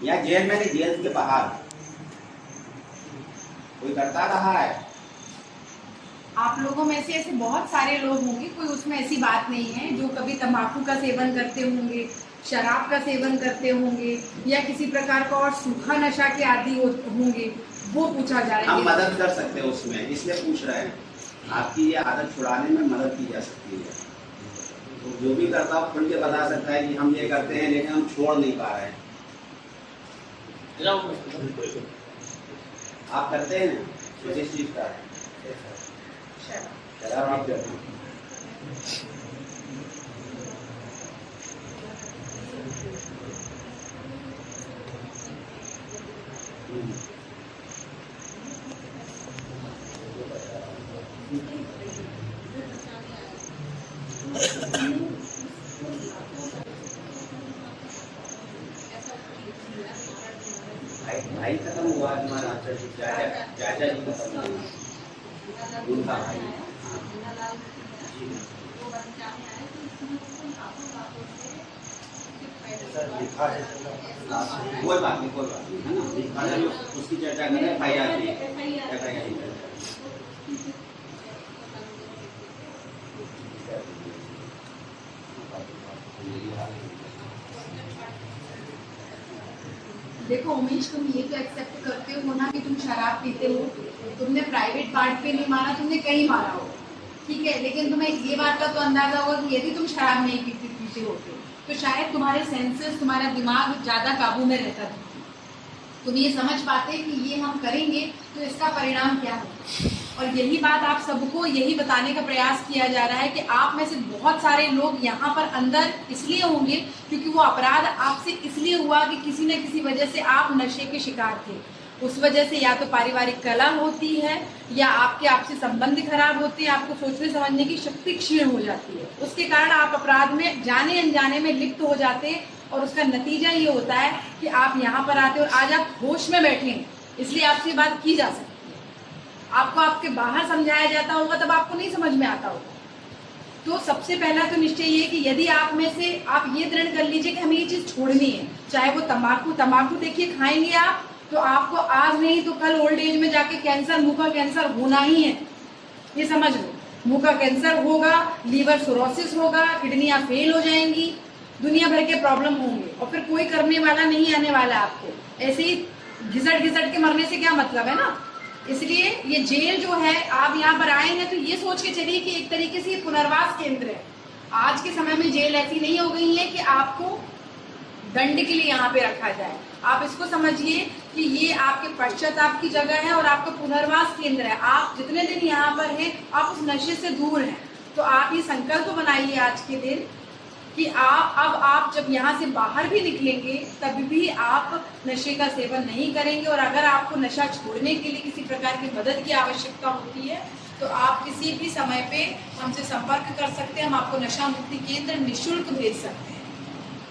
या जेल में नहीं, जेल के बाहर कोई करता रहा है। आप लोगों में से ऐसे बहुत सारे लोग होंगे, कोई उसमें ऐसी बात नहीं है, जो कभी तंबाकू का सेवन करते होंगे, शराब का सेवन करते होंगे, या किसी प्रकार का और सूखा नशा के आदी होंगे, वो पूछा जा रहा है। हम मदद कर सकते हैं उसमें, इसलिए पूछ रहे हैं। आपकी ये आदत छुड़ाने में मदद की जा सकती है। तो जो भी करता है खुल के बता सकता है कि हम ये करते हैं लेकिन हम छोड़ नहीं पा रहे हैं। आप करते हैं किस चीज का? शराब आप करते हैं। भाई खत्म हुआ तुम्हारा, चाचा जी खत्म हुआ, उनका भाई। कोई बात नहीं, कोई बात नहीं, है ना। उसकी चर्चा करें, भाई आती है। देखो उमेश, तुम ये तो एक्सेप्ट करते हो ना कि तुम शराब पीते हो, तुमने प्राइवेट पार्ट पे नहीं मारा, तुमने कहीं मारा हो, ठीक है, लेकिन तुम्हें ये बात का तो अंदाजा होगा कि यदि तुम शराब नहीं पीते होते तो शायद तुम्हारे सेंसेस, तुम्हारा दिमाग ज़्यादा काबू में रहता था, तुम ये समझ पाते कि ये हम करेंगे तो इसका परिणाम क्या होगा। और यही बात आप सबको यही बताने का प्रयास किया जा रहा है कि आप में से बहुत सारे लोग यहाँ पर अंदर इसलिए होंगे क्योंकि वो अपराध आपसे इसलिए हुआ कि किसी न किसी वजह से आप नशे के शिकार थे। उस वजह से या तो पारिवारिक कलह होती है, या आपके आपसी संबंध खराब होते हैं, आपको सोचने समझने की शक्ति क्षीण हो जाती है, उसके कारण आप अपराध में जाने अनजाने में लिप्त हो जाते हैं। और उसका नतीजा ये होता है कि आप यहाँ पर आते और आज आप होश में बैठे हैं, इसलिए आपसे बात की जा सकती है। आपको आपके बाहर समझाया जाता होगा तब आपको नहीं समझ में आता होगा। तो सबसे पहला तो निश्चय ये कि यदि आप में से आप ये दृढ़ कर लीजिए कि हमें ये चीज़ छोड़नी है, चाहे वो तंबाकू देखिए खाएंगे आप तो आपको आज नहीं तो कल ओल्ड एज में जाके कैंसर, मुंह का कैंसर होना ही है, ये समझ लो। मुंह का कैंसर होगा, लीवर सिरोसिस होगा, किडनियां फेल हो जाएंगी, दुनिया भर के प्रॉब्लम होंगे, और फिर कोई करने वाला नहीं आने वाला आपको। ऐसे ही घिसट के मरने से क्या मतलब है ना। इसलिए ये जेल जो है, आप यहाँ पर आए हैं तो ये सोच के चलिए कि एक तरीके से ये पुनर्वास केंद्र है। आज के समय में जेल ऐसी नहीं हो गई है कि आपको दंड के लिए यहाँ पे रखा जाए। आप इसको समझिए कि ये आपके पश्चाताप की जगह है और आपका पुनर्वास केंद्र है। आप जितने दिन यहाँ पर हैं आप उस नशे से दूर हैं। तो आप ये संकल्प बनाइए आज के दिन कि आप जब यहाँ से बाहर भी निकलेंगे तब भी आप नशे का सेवन नहीं करेंगे। और अगर आपको नशा छोड़ने के लिए किसी प्रकार की मदद की आवश्यकता होती है तो आप किसी भी समय पे हमसे संपर्क कर सकते हैं। हम आपको नशा मुक्ति केंद्र निःशुल्क भेज सकते हैं।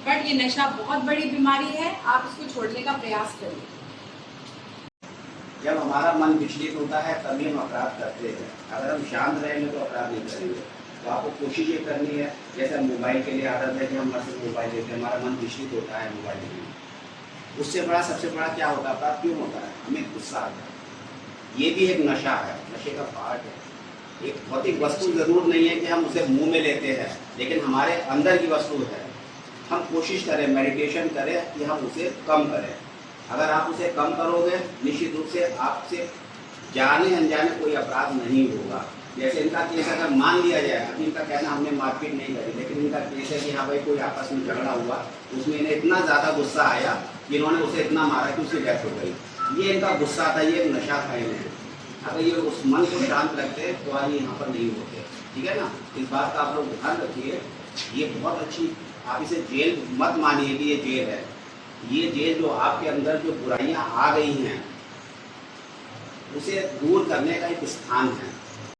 बट ये नशा बहुत बड़ी बीमारी है, आप इसको छोड़ने का प्रयास करिए। जब हमारा मन विचलित होता है तभी हम अपराध करते हैं। अगर हम शांत रहेंगे तो अपराध नहीं करेंगे। तो आपको कोशिश ये करनी है, जैसे मोबाइल के लिए आदत है कि हम सिर्फ मोबाइल लेते हैं, हमारा मन विचलित होता है मोबाइल में। उससे बड़ा, सबसे बड़ा क्या होता है, अपराध क्यों होता है? हमें गुस्सा आता है। ये भी एक नशा है, नशे का पार्ट है। एक भौतिक वस्तु जरूर नहीं है कि हम उसे मुंह में लेते हैं, लेकिन हमारे अंदर की वस्तु है। हम कोशिश करें, मेडिटेशन करें कि हम उसे कम करें। अगर आप उसे कम करोगे निश्चित रूप से आपसे जाने अनजाने कोई अपराध नहीं होगा। जैसे इनका केस अगर मान लिया जाए, अभी इनका कहना हमने मारपीट नहीं करी, लेकिन इनका केस है कि हाँ भाई कोई आपस में झगड़ा हुआ, उसमें इन्हें इतना ज़्यादा गुस्सा आया कि इन्होंने उसे इतना मारा कि उसकी डेथ हो गई। ये इनका गुस्सा था, ये नशा था इन्हें। अगर ये उस मन को शांत रखते तो आज यहाँ पर नहीं होते। ठीक है ना। इस बात का आप लोग ध्यान रखिए। ये बहुत अच्छी, आप इसे जेल मत मानिए कि ये जेल है। ये जेल जो आपके अंदर जो बुराइयां आ गई हैं उसे दूर करने का एक स्थान है।